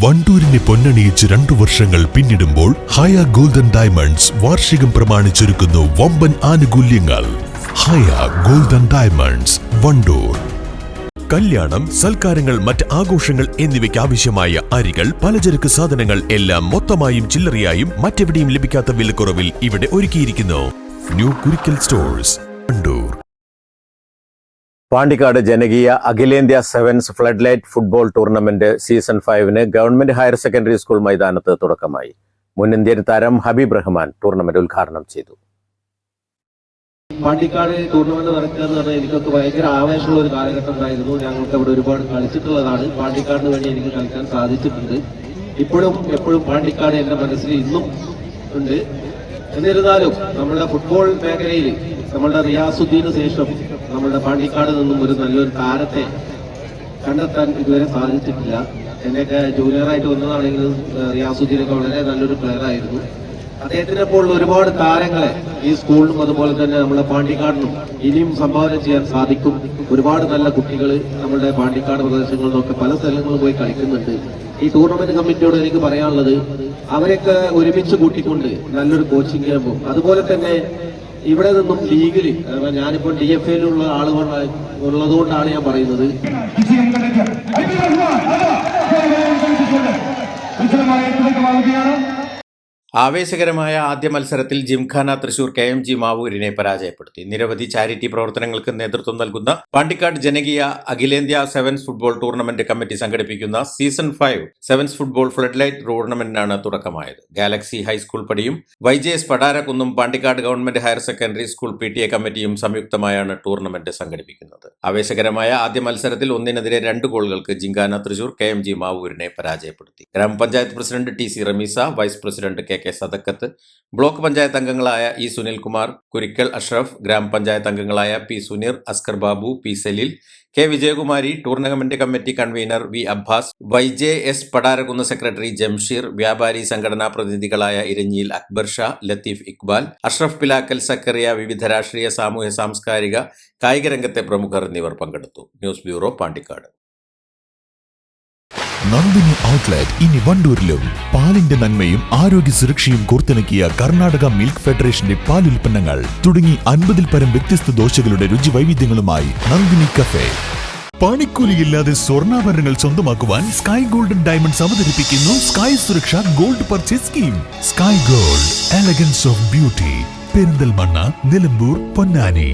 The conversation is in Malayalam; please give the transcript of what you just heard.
വണ്ടൂരിനെ പൊന്നണിയിച്ച് 2 വർഷങ്ങൾ പിന്നിടുമ്പോൾ ഹയ ഗോൾഡൻ ഡയമണ്ട്സ് വാർഷികം പ്രമാണിച്ചൊരുക്കുന്നു വമ്പൻ ആനുകൂല്യങ്ങൾ. ഹയ ഗോൾഡൻ ഡയമണ്ട്സ്, വണ്ടൂർ. കല്യാണം, സൽക്കാരങ്ങൾ, മറ്റ് ആഘോഷങ്ങൾ എന്നിവയ്ക്ക് ആവശ്യമായ അരികൾ, പലചരക്ക് സാധനങ്ങൾ എല്ലാം മൊത്തമായും ചില്ലറയായും മറ്റെവിടെയും ലഭിക്കാത്ത വിലക്കുറവിൽ ഇവിടെ ഒരുക്കിയിരിക്കുന്നു. New Kurikkal stores, Wandoor. പാണ്ടിക്കാട് ജനകീയ അഖിലേന്ത്യാ sevens flood light football tournament season 5 government higher secondary school മൈതാനത്ത് തുടക്കമായി. മുൻ ഇന്ത്യൻ താരം ഹബീബ് റഹ്മാൻ ടൂർണമെന്റ് ഉദ്ഘാടനം ചെയ്തു. പാണ്ടിക്കാട് ടൂർണമെന്റ് നടക്കുക എന്ന് പറഞ്ഞാൽ എനിക്കൊക്കെ ഭയങ്കര ആവേശമുള്ള ഒരു കാലഘട്ടം ഉണ്ടായിരുന്നു. ഞങ്ങൾക്ക് അവിടെ ഒരുപാട് കളിച്ചിട്ടുള്ളതാണ്. പാണ്ടിക്കാടിന് വേണ്ടി എനിക്ക് കളിക്കാൻ സാധിച്ചിട്ടുണ്ട്. ഇപ്പോഴും എപ്പോഴും പാണ്ടിക്കാട് എന്റെ മനസ്സിൽ ഇന്നും ഉണ്ട്. എന്നിരുന്നാലും നമ്മുടെ ഫുട്ബോൾ മേഖലയിൽ നമ്മളുടെ റിയാസുദ്ദീന് ശേഷം നമ്മളുടെ പാണ്ടിക്കാട് നിന്നും ഒരു നല്ലൊരു താരത്തെ കണ്ടെത്താൻ ഇതുവരെ സാധിച്ചിട്ടില്ല. എന്നെയൊക്കെ ജൂനിയറായിട്ട് വന്നതാണെങ്കിലും റിയാസുദ്ദീനൊക്കെ വളരെ നല്ലൊരു പ്ലെയർ ആയിരുന്നു. അദ്ദേഹത്തിനെ പോലുള്ള ഒരുപാട് താരങ്ങളെ ഈ സ്കൂളിനും അതുപോലെ തന്നെ നമ്മുടെ പാണ്ടിക്കാടിനും ഇനിയും സംഭാവന ചെയ്യാൻ സാധിക്കും. ഒരുപാട് നല്ല കുട്ടികൾ നമ്മുടെ പാണ്ടിക്കാട് പ്രദേശങ്ങളിൽ നിന്നൊക്കെ പല സ്ഥലങ്ങളിൽ പോയി കളിക്കുന്നുണ്ട്. ഈ ടൂർണമെന്റ് കമ്മിറ്റിയോട് എനിക്ക് പറയാനുള്ളത്, അവരൊക്കെ ഒരുമിച്ച് കൂട്ടിക്കൊണ്ട് നല്ലൊരു കോച്ചിങ് ക്യാമ്പും അതുപോലെ തന്നെ ഇവിടെ നിന്നും ലീഗിൽ ഞാനിപ്പോൾ DFAയിലുള്ള ആളുകൾ ഉള്ളതുകൊണ്ടാണ് ഞാൻ പറയുന്നത്. ആവേശകരമായ ആദ്യ മത്സരത്തിൽ ജിംഖാന തൃശൂർ KMG മാവൂരിനെ പരാജയപ്പെടുത്തി. നിരവധി ചാരിറ്റി പ്രവർത്തനങ്ങൾക്ക് നേതൃത്വം നൽകുന്ന പാണ്ടിക്കാട് ജനകീയ അഖിലേന്ത്യാ സെവൻസ് ഫുട്ബോൾ ടൂർണമെന്റ് കമ്മിറ്റി സംഘടിപ്പിക്കുന്ന season 5 sevens football flood light ടൂർണമെന്റിനാണ് തുടക്കമായത്. ഗാലക്സി ഹൈസ്കൂൾ പടിയും YJS പടാരക്കുന്നും Pandikkad government higher secondary school PTA കമ്മിറ്റിയും സംയുക്തമായാണ് ടൂർണമെന്റ് സംഘടിപ്പിക്കുന്നത്. ആവേശകരമായ ആദ്യ മത്സരത്തിൽ 1-നെതിരെ 2 ഗോളുകൾക്ക് ജിംഖാന തൃശൂർ KMG മാവൂരിനെ പരാജയപ്പെടുത്തി. ഗ്രാമപഞ്ചായത്ത് president TC Rameesa, vice president KK Sadakkath, block panchayat അംഗങ്ങളായ E സുനിൽകുമാർ, കുരിക്കൽ അഷ്റഫ്, ഗ്രാമപഞ്ചായത്ത് അംഗങ്ങളായ P Suneer, Askar Babu, P Saleel, K Vijayakumari, tournament committee convener V Abbas, YJS Padarakkunnu secretary Jamsheer, വ്യാപാരി സംഘടനാ പ്രതിനിധികളായ ഇരഞ്ഞിയിൽ അക്ബർ ഷാ, ലത്തീഫ് ഇക്ബാൽ, അഷ്റഫ് പിലാക്കൽ, സക്കറിയ, വിവിധ രാഷ്ട്രീയ, സാമൂഹ്യ, സാംസ്കാരിക, കായിക രംഗത്തെ പ്രമുഖർ എന്നിവർ പങ്കെടുത്തു. News bureau, Pandikkad. Nandini outlet ഇനി വണ്ടൂരിലും. പാലിന്റെ നന്മയും ആരോഗ്യ സുരക്ഷയും കോർത്തിണക്കിയ കർണാടക മിൽക്ക് ഫെഡറേഷന്റെ പാലുൽപ്പന്നങ്ങൾ തുടങ്ങി 50-ൽ പരം വ്യത്യസ്ത ദോശകളുടെ രുചി വൈവിധ്യങ്ങളുമായി നന്ദിനി കഫേ. പണിക്കൂലിയില്ലാതെ സ്വർണ്ണാഭരണങ്ങൾ സ്വന്തമാക്കുവാൻ സ്കൈ ഗോൾഡൻ ഡയമണ്ട്സ് അവതരിപ്പിക്കുന്നു സ്കൈ സുരക്ഷ gold purchase scheme. Sky gold, elegance of beauty. Perinthalmanna, Nilambur, Ponnani.